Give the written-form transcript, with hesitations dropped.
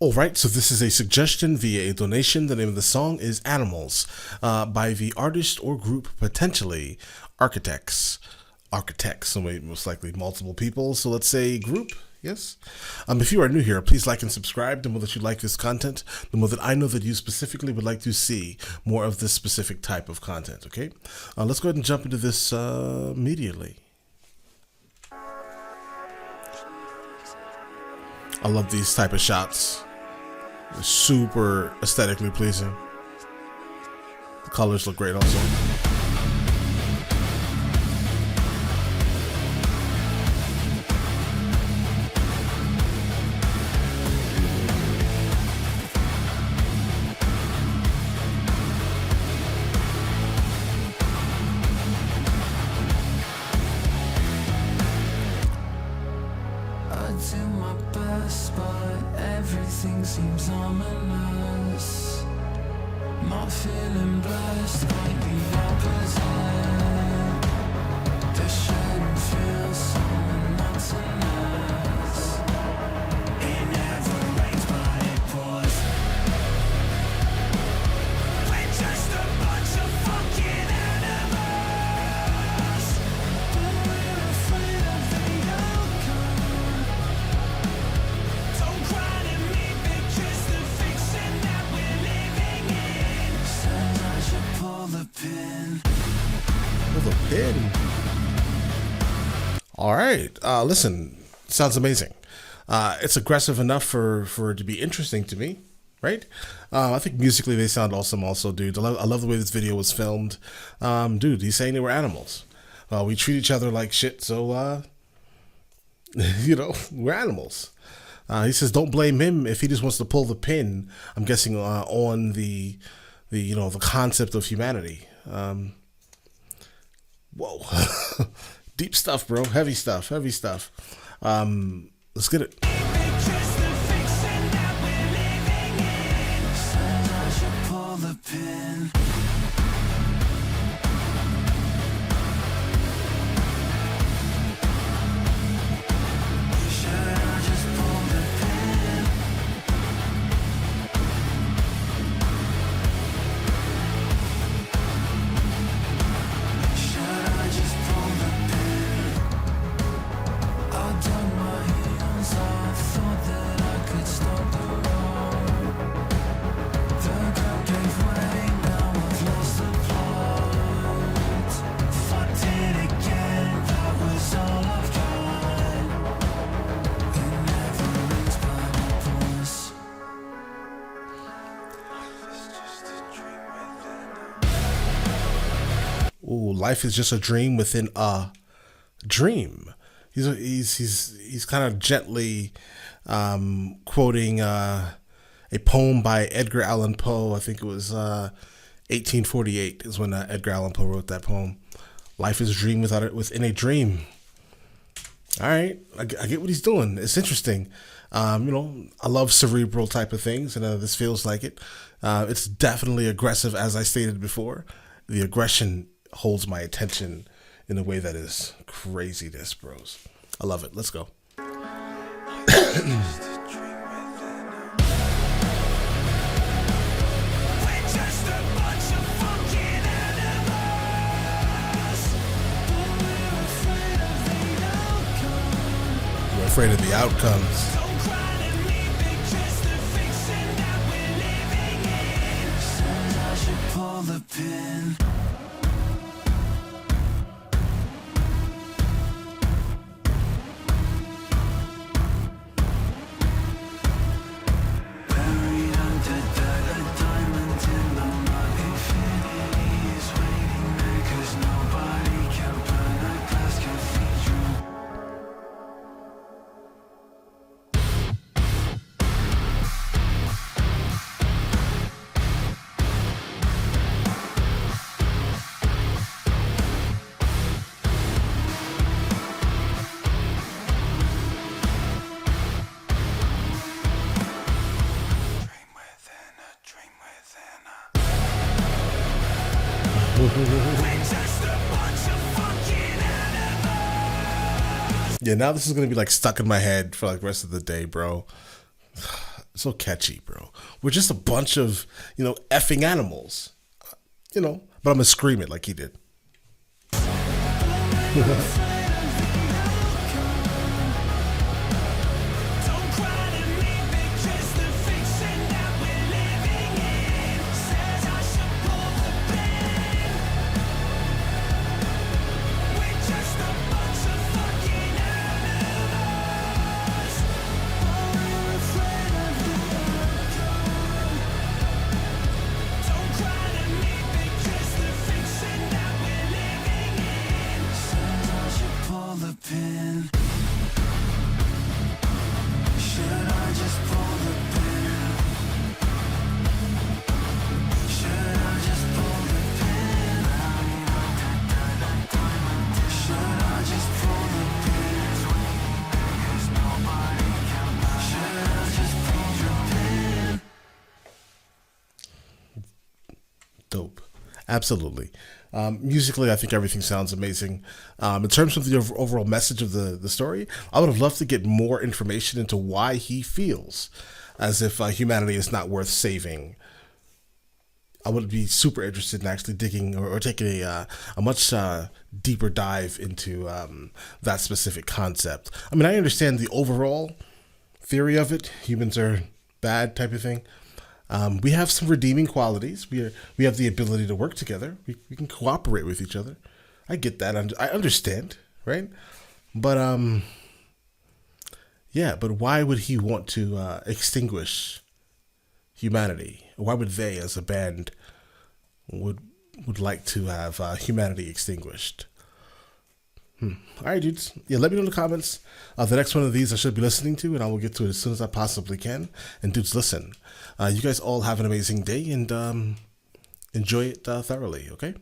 Alright, so this is a suggestion via a donation. The name of the song is Animals by the artist or group potentially Architects. Architects, so most likely multiple people. So let's say group, yes? If you are new here, please like and subscribe. The more that you like this content, the more that I know that you specifically would like to see more of this specific type of content, okay? Let's go ahead and jump into this immediately. I love these type of shots. They're super aesthetically pleasing. The colors look great also. Everything seems ominous. Not feeling blessed, quite the opposite. The shadow feels so monotonous. It never rains but it pours. We're just a bunch of fucking animals. But we're afraid of the outcome. Don't cry. The pin. All right. Listen, sounds amazing. It's aggressive enough for it to be interesting to me, right? I think musically they sound awesome also, dude. I love the way this video was filmed. Dude, he's saying they were animals. We treat each other like shit, so, you know, we're animals. He says don't blame him if he just wants to pull the pin, I'm guessing on the you know, the concept of humanity. Whoa. Deep stuff, bro. Heavy stuff. Let's get it. Ooh, life is just a dream within a dream. He's kind of gently quoting a poem by Edgar Allan Poe. I think it was 1848 is when Edgar Allan Poe wrote that poem. Life is a dream within a dream. All right, I get what he's doing. It's interesting. You know, I love cerebral type of things, and this feels like it. It's definitely aggressive, as I stated before. The aggression holds my attention in a way that is craziness, bros. I love it. Let's go. We're afraid of the outcomes. Yeah, now this is gonna be like stuck in my head for like the rest of the day, bro. So catchy, bro. We're just a bunch of, effing animals. But I'm gonna scream it like he did. Don't cry to me, because the fiction that we're living in says I should pull the pin. We're just a bunch of fucking animals. We're afraid of the outcome. Don't cry to me, because the fiction that we're living in says I should pull the pin. Should I just pull the pin? Should I just pull the pin? Should I just pull the pin? Should I just pull the pin? Dope. Absolutely. Musically, I think everything sounds amazing. In terms of the overall message of the story, I would have loved to get more information into why he feels as if humanity is not worth saving. I would be super interested in actually digging or taking a much deeper dive into that specific concept. I mean, I understand the overall theory of it. Humans are bad type of thing. We have some redeeming qualities. We have the ability to work together. We can cooperate with each other. I get that. I understand, right? But yeah. But why would he want to extinguish humanity? Why would they, as a band, would like to have humanity extinguished? All right, dudes. Yeah, let me know in the comments. The next one of these I should be listening to, and I will get to it as soon as I possibly can. And dudes, listen. You guys all have an amazing day, and enjoy it thoroughly, okay?